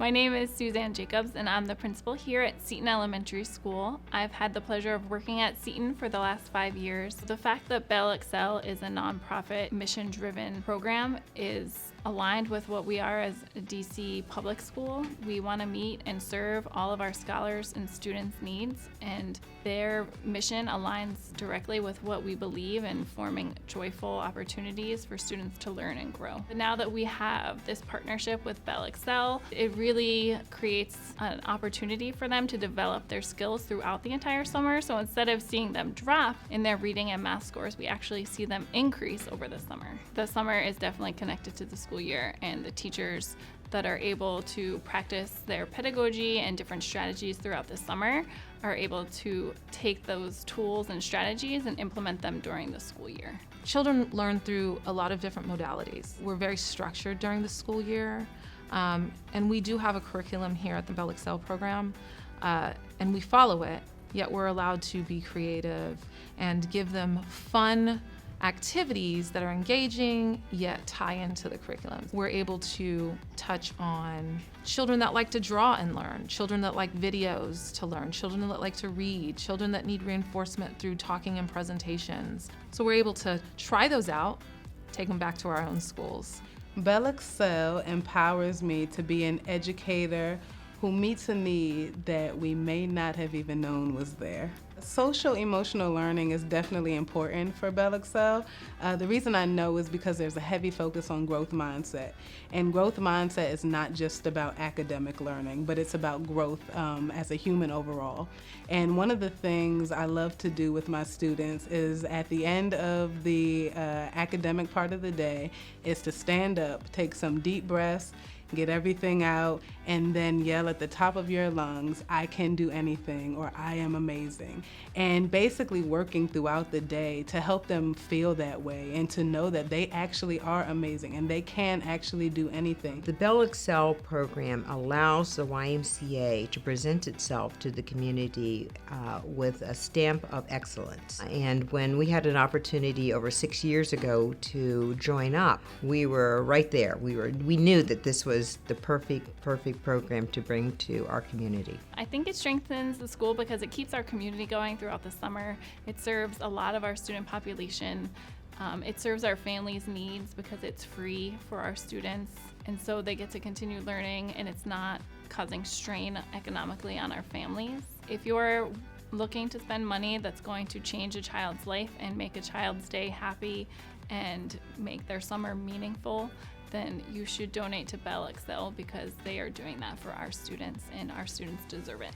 My name is Suzanne Jacobs, and I'm the principal here at Seton Elementary School. I've had the pleasure of working at Seton for the last 5 years. The fact that BellXcel is a nonprofit, mission-driven program is aligned with what we are as a DC public school. We want to meet and serve all of our scholars and students' needs, and their mission aligns directly with what we believe in forming joyful opportunities for students to learn and grow. But now that we have this partnership with BellXcel, it really creates an opportunity for them to develop their skills throughout the entire summer. So instead of seeing them drop in their reading and math scores, we actually see them increase over the summer. The summer is definitely connected to the school year, and the teachers that are able to practice their pedagogy and different strategies throughout the summer are able to take those tools and strategies and implement them during the school year. Children learn through a lot of different modalities. We're very structured during the school year, and we do have a curriculum here at the BellXcel program, and we follow it, yet we're allowed to be creative and give them fun activities that are engaging yet tie into the curriculum. We're able to touch on children that like to draw and learn, children that like videos to learn, children that like to read, children that need reinforcement through talking and presentations. So we're able to try those out, take them back to our own schools. BellXcel empowers me to be an educator who meets a need that we may not have even known was there. Social emotional learning is definitely important for BellXcel. The reason I know is because there's a heavy focus on growth mindset. And growth mindset is not just about academic learning, but it's about growth as a human overall. And one of the things I love to do with my students is at the end of the academic part of the day is to stand up, take some deep breaths, get everything out, and then yell at the top of your lungs, "I can do anything," or "I am amazing." And basically working throughout the day to help them feel that way and to know that they actually are amazing and they can actually do anything. The BellXcel program allows the YMCA to present itself to the community with a stamp of excellence. And when we had an opportunity over 6 years ago to join up, we were right there. We knew that this was the perfect program to bring to our community. I think it strengthens the school because it keeps our community going throughout the summer. It serves a lot of our student population. It serves our families' needs because it's free for our students, and so they get to continue learning, and it's not causing strain economically on our families. If you're looking to spend money that's going to change a child's life and make a child's day happy and make their summer meaningful, then you should donate to BellXcel because they are doing that for our students, and our students deserve it.